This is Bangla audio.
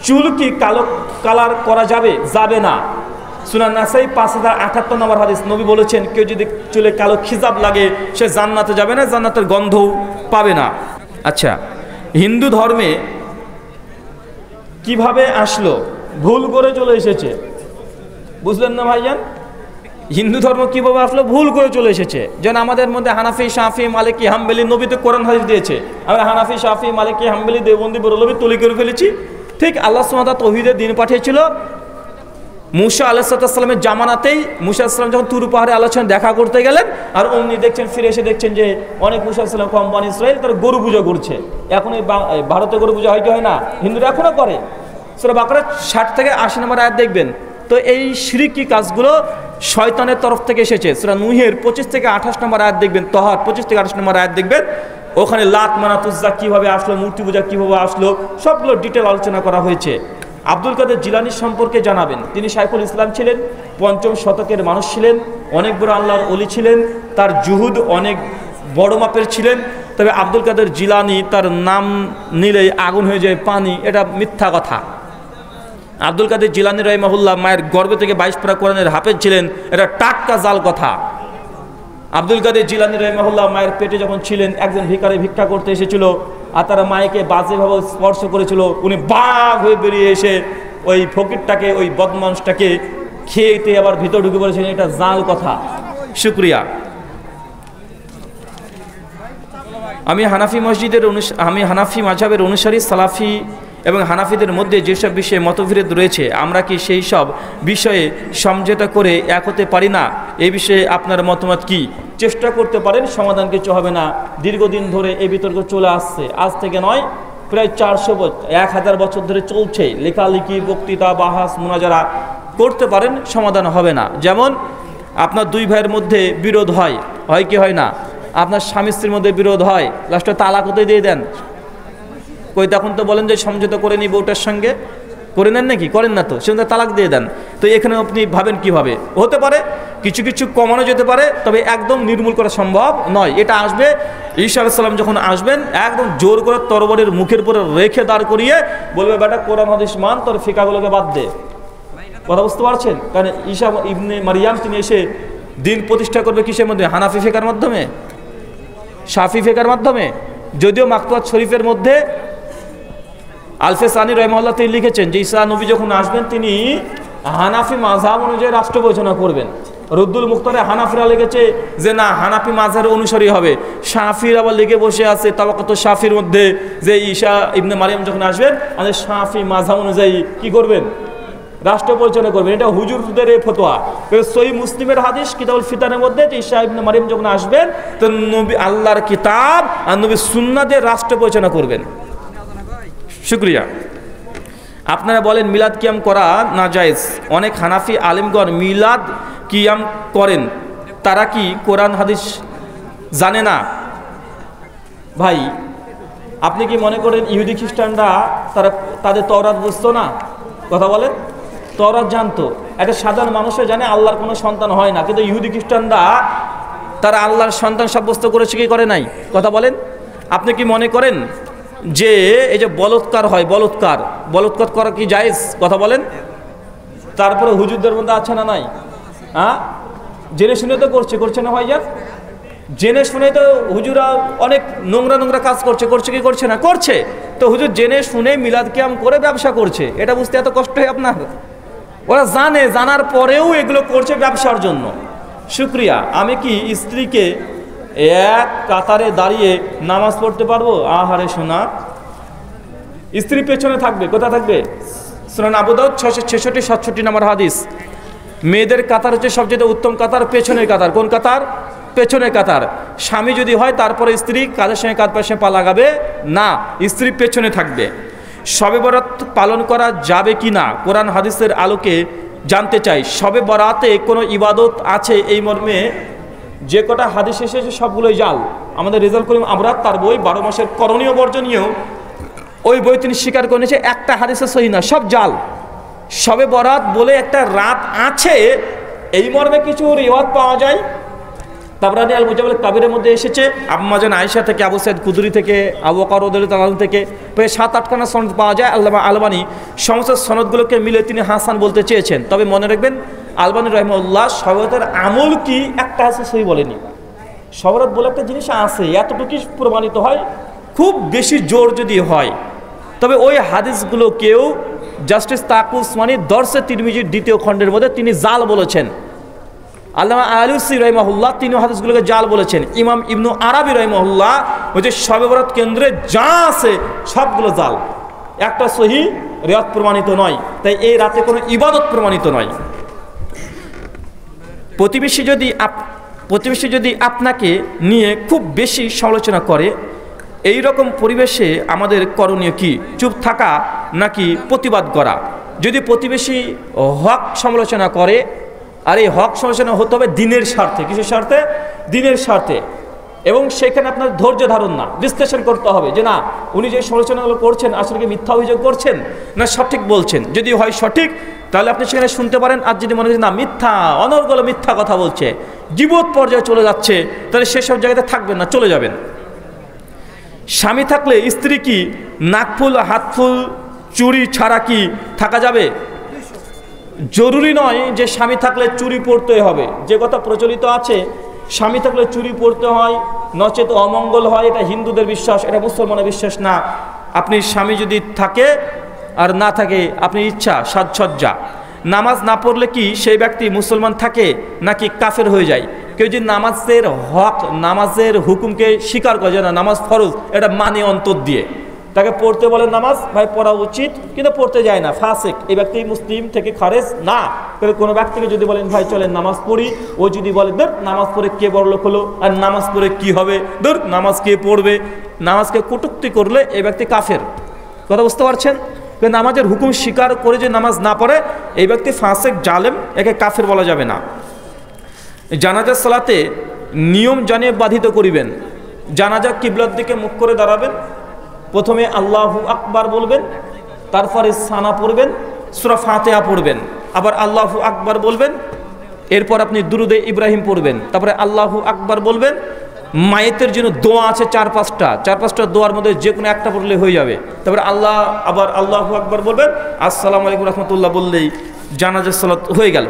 চুল কি কালো কালার করা যাবে? যাবে না। সুনান নাসাই 5078 নম্বর হাদিস, নবী বলেছেন কেউ যদি চুলে কালো খিজাব লাগে সে জান্নাতে যাবে না, জান্নাতের গন্ধও পাবে না। আচ্ছা, হিন্দু ধর্মে কিভাবে আসলো? ভুল করে চলে এসেছে, বুঝলেন না ভাইজান? হিন্দু ধর্ম কিভাবে আসলো? ভুল করে চলে এসেছে। যেন আমাদের মধ্যে হানাফি, শাফি, মালিকি, হাম্বলি, নবী তো কোরআন হাদিস দিয়েছে, আমরা হানাফি, শাফি, মালিকি, হাম্বলি, দেওবন্দি, বরেলভী তৈরি করে ফেলেছি। ঠিক আল্লাহ সুবহানাহু ওয়া তাআলা তৌহিদের দিন পাঠিয়েছিল মুসা আলাইহিস সালামের জামানাতেই। মুসা আলাইহিস সালাম যখন তুর পাহাড়ে আলোচনা দেখা করতে গেলেন, আর অমনি দেখছেন, ফিরে এসে দেখছেন যে অনেক মুসা আলাইহিস সালাম কম বনি ইসরাইল তারা গরু পূজা করছে। এখন এই ভারতে গরু পূজা হয় কি হয় না? হিন্দুরা এখনও করে। সূরা বাকারা 60 থেকে 80 নম্বর আয়াত দেখবেন। তো এই শিরকি কাজগুলো শয়তানের তরফ থেকে এসেছে। সূরা নূহের 25 থেকে 28 নম্বর আয়াত দেখবেন, তহার 25 থেকে 28 নম্বর আয়াত দেখবেন, ওখানে লাত, মানাত, উজ্জা কীভাবে আসলো, মূর্তি পূজা কীভাবে আসলো, সবগুলো ডিটেল আলোচনা করা হয়েছে। আব্দুল কাদের জিলানী সম্পর্কে জানাবেন, তিনি শাইখুল ইসলাম ছিলেন, 5ম শতকের মানুষ ছিলেন, অনেক বড় আল্লাহর ওলি ছিলেন, তার জুহুদ অনেক বড় মাপের ছিলেন। তবে আব্দুল কাদের জিলানী তার নাম নিলেই আগুন হয়ে যায় পানি, এটা মিথ্যা কথা। আব্দুল কাদের জিলানী রাহিমাহুল্লাহ মায়ের গর্ভ থেকে 22 পারা কোরআনের হাফেজ ছিলেন, এটা টাটকা জাল কথা। আব্দুল কাদের জিলানী রাহিমাহুল্লাহ মায়ের পেটে যখন ছিলেন, একজন ভিখারি ভিক্ষা করতে এসেছিল, আর তারা মায়েকে বাজেভাবে স্পর্শ করেছিল। উনি বাঘ হয়ে বেরিয়ে এসে ওই ফকিরটাকে, ওই বদমানুষটাকে খেয়েতে আবার ভিতর ঢুকে পড়েছিলেন, এটা জাল কথা। শুকরিয়া। আমি হানাফি মাযহাবের অনুসারী। সালাফি এবং হানাফিদের মধ্যে যেসব বিষয়ে মতবিরোধ রয়েছে, আমরা কি সেই সব বিষয়ে সমঝোতা করে এক হতে পারি না? এই বিষয়ে আপনার মতামত কি? চেষ্টা করতে পারেন, সমাধান কিছু হবে না। দীর্ঘদিন ধরে এই বিতর্ক চলে আসছে, আজ থেকে নয়, প্রায় 1000 বছর ধরে চলছে। লেখালেখি, বক্তৃতা, বাহাস, মুনাজারা করতে পারেন, সমাধান হবে না। যেমন আপনার 2 ভাইয়ের মধ্যে বিরোধ হয় কি হয় না? আপনার স্বামী স্ত্রীর মধ্যে বিরোধ হয়, লাস্টে তালাক হতে দিয়ে দেন। কই তখন তো বলেন যে সমঝোতা করে নিব ওটার সঙ্গে, করে নেন নাকি? করেন না তো, সেখানে তালাক দিয়ে দেন। তো এখানে আপনি ভাবেন কিভাবে? হতে পারে কিছু কিছু কমানো যেতে পারে, তবে একদম নির্মূল করা সম্ভব নয়। এটা আসবে, ঈসা আলাইহিস সালাম যখন আসবেন, একদম জোর করে তরবারির মুখের উপরে রেখে দাঁড় করিয়ে বলবে, বেটা কোরআন হাদিস মান, তোর ফিকাগুলোকে বাদ দে। কথা বুঝতে পারছেন? কারণ ঈসা ইবনে মারিয়াম তিনি এসে দিন প্রতিষ্ঠা করবে কিসের মধ্যে? হানাফি ফিকার মাধ্যমে, শাফি ফিকার মাধ্যমে। যদিও মাকতুয়াত শরীফের মধ্যে আলফে সানি রাহিমাহুল্লাহ তিনি লিখেছেন যে ঈসা নবী যখন আসবেন তিনি হানাফি মাযহাব অনুযায়ী রাষ্ট্র পরিচালনা করবেন। রুদ্দুল মুখতারে হানাফিরা লিখেছে যে না, হানাফি মাযহাবের অনুসারী হবে। শাফির আবার লিখে বসে আছে তাবাকাত শাফির মধ্যে যে ঈসা ইবনে মারিয়াম যখন আসবেন আমাদের শাফি মাযহাব অনুযায়ী কি করবেন? রাষ্ট্র পরিচালনা করবেন। এটা হুজুরদের এই ফতোয়া। সহিহ মুসলিমের হাদিস কিতাবুল ফিতানের মধ্যে যে ঈসা ইবনে মারিয়াম যখন আসবেন, তো নবী আল্লাহর কিতাব আর নবী সুন্নাহ দিয়ে রাষ্ট্র পরিচালনা করবেন। শুকরিয়া। আপনারা বলেন মিলাদ কিয়াম করা নাজায়েজ। অনেক হানাফি আলেমগণ মিলাদ কিয়াম করেন, তারা কি কোরআন হাদিস জানে না? ভাই, আপনি কি মনে করেন ইহুদি খ্রিস্টানরা তাদের তওরাত বুঝতো না? কথা বলেন, তওরাত জানতো। একটা সাধারণ মানুষও জানে আল্লাহর কোনো সন্তান হয় না, কিন্তু ইহুদি খ্রিস্টানরা তারা আল্লাহর সন্তান সাব্যস্ত করেছে কি করে নাই? কথা বলেন। আপনি কি মনে করেন যে এই যে বলৎকার হয়, বলৎকার করা কি জায়েজ? কথা বলেন। তারপরে হুজুরদের মধ্যে আছে না নাই? হ্যাঁ, জেনে শুনে তো করছে না ভাইজান? জেনে শুনে তো হুজুরা অনেক নোংরা কাজ করছে কি করছে না? করছে। তো হুজুর জেনে শুনে মিলাদ কিয়াম করে ব্যবসা করছে, এটা বুঝতে এত কষ্ট হয় আপনার? ওরা জানার পরেও এগুলো করছে ব্যবসার জন্য। শুকরিয়া। আমি কি স্ত্রীকে এক কাতারে দাঁড়িয়ে নামাজ পড়তে পারবো? আহারে শোনা, স্ত্রী পেছনে থাকবে। কোথা থাকবে? সুনান আবু দাউদ 666-67 নম্বর হাদিস। মেয়েদের কাতার হচ্ছে সবচেয়ে উত্তম কাতার পেছনের কাতার। কোন কাতার? পেছনের কাতার। স্বামী যদি হয় তারপরে স্ত্রী কাঁধের সঙ্গে কাঁধ পাশে পা লাগাবে না, স্ত্রী পেছনে থাকবে। শবে বরাত পালন করা যাবে কি না কোরআন হাদিসের আলোকে জানতে চাই। শবে বরাতে কোনো ইবাদত আছে? এই মর্মে যে কটা হাদিস এসেছে সবগুলোই জাল। আমাদের রেজাল্ট করিম আমরাত তার বই 12 মাসের করণীয় বর্জনীয়, ওই বই তিনি স্বীকার করেছে একটা হাদিসে সহি না, সব জাল। শবে বরাত বলে একটা রাত আছে, এই মর্মে কিছু রিওয়ায়াত পাওয়া যায়। তাবরানী আল মুজামিল কাবিরের মধ্যে এসেছে আম্মা জান আয়েশা থেকে, আবু সাইদ কুদরি থেকে, আবু বকর রাদিয়াল্লাহু তাআলা থেকে প্রায় 7-8খানা সনদ পাওয়া যায়। আল্লামা আলবানী সমস্ত সনদগুলোকে মিলে তিনি হাসান বলতে চেয়েছেন। তবে মনে রাখবেন আলবানী রাহিমাহুল্লাহ শওকতের আমল কি একটা আছে সেই বলেনি। শওকত বলে একটা জিনিস আছে, এতটুকুই প্রমাণিত হয়, খুব বেশি জোর যদি হয়। তবে ওই হাদিসগুলোকেও জাস্টিস তাকি উসমানী দরসে তিরমিজির 2য় খণ্ডের মধ্যে তিনি জাল বলেছেন। আল্লামা আলুসি রহিমাহুল্লাহ তিনি হাদিসগুলোকে জাল বলেছেন। ইমাম ইবনু আরাবি রহিমাহুল্লাহ ওই যে শবে বরাত কেন্দ্রে যা আছে সবগুলো জাল, একটা সহি রিওয়ায়াত প্রমাণিত নয়। তাই এই রাতে কোনো ইবাদত প্রমাণিত নয়। প্রতিবেশী যদি আপনাকে নিয়ে খুব বেশি সমালোচনা করে, এই রকম পরিবেশে আমাদের করণীয় কি? চুপ থাকা নাকি প্রতিবাদ করা? যদি প্রতিবেশী হক সমালোচনা করে, আর এই হক সমালোচনা হতে হবে দিনের স্বার্থে। কিসের স্বার্থে? দিনের স্বার্থে। এবং সেখানে আপনার ধৈর্য ধারণ না, বিশ্লেষণ করতে হবে যে না, উনি যে সমালোচনাগুলো করছেন আসলে কি মিথ্যা অভিযোগ করছেন না সঠিক বলছেন। যদি হয় সঠিক তাহলে আপনি সেখানে শুনতে পারেন, আর যদি মনে হয় না মিথ্যা, অনর্গল মিথ্যা কথা বলছে, জীবত পর্যায়ে চলে যাচ্ছে, তাহলে সেসব জায়গাতে থাকবেন না, চলে যাবেন। স্বামী থাকলে স্ত্রী কি নাকফুল হাতফুল চুড়ি ছাড়া কি থাকা যাবে? জরুরি নয় যে স্বামী থাকলে চুড়ি পরতে হবে। যে কথা প্রচলিত আছে স্বামী থাকলে চুড়ি পরতে হয়, নচেত অমঙ্গল হয়, এটা হিন্দুদের বিশ্বাস, এটা মুসলমানের বিশ্বাস না। আপনি স্বামী যদি থাকে আর না থাকে আপনি ইচ্ছা সাজসজ্জা। নামাজ না পড়লে কি সেই ব্যক্তি মুসলমান থাকে নাকি কাফের হয়ে যায়? কেউ যদি নামাজের হুকুমকে স্বীকার করে না নামাজ ফরজ, এটা মানে অন্তর দিয়ে, তাকে পড়তে বলে নামাজ ভাই পড়া উচিত কিন্তু পড়তে যায় না, ফাসিক, এই ব্যক্তি মুসলিম থেকে খারেজ না। কোনো ব্যক্তিকে যদি বলেন ভাই চলেন নামাজ পড়ি, ও যদি বলে ধর নামাজ পড়ে কে বড়লোক হলো, আর নামাজ পড়ে কি হবে, ধর নামাজ কে পড়বে, নামাজকে কটূক্তি করলে এই ব্যক্তি কাফের। কথা বুঝতে পারছেন? নামাজের হুকুম স্বীকার করে যে নামাজ না পড়ে এই ব্যক্তি ফাসিক, জালেম, একে কাফের বলা যাবে না। জানাজার সালাতে নিয়ম জানিয়ে বাধিত করিবেন। জানাজা কিবলার দিকে মুখ করে দাঁড়াবেন, প্রথমে আল্লাহু আকবার বলবেন, তারপরে সানা পড়বেন, সূরা ফাতিহা পড়বেন, আবার আল্লাহু আকবার বলবেন, এরপর আপনি দুরুদে ইব্রাহিম পড়বেন, তারপরে আল্লাহু আকবার বলবেন। মায়েতের জন্য দোয়া আছে 4-5টা দোয়ার মধ্যে যে কোনো একটা পড়লে হয়ে যাবে। তারপরে আবার আল্লাহু আকবার বলবেন, আসসালামু আলাইকুম রাহমাতুল্লাহ বললেই জানাজার সালাত হয়ে গেল।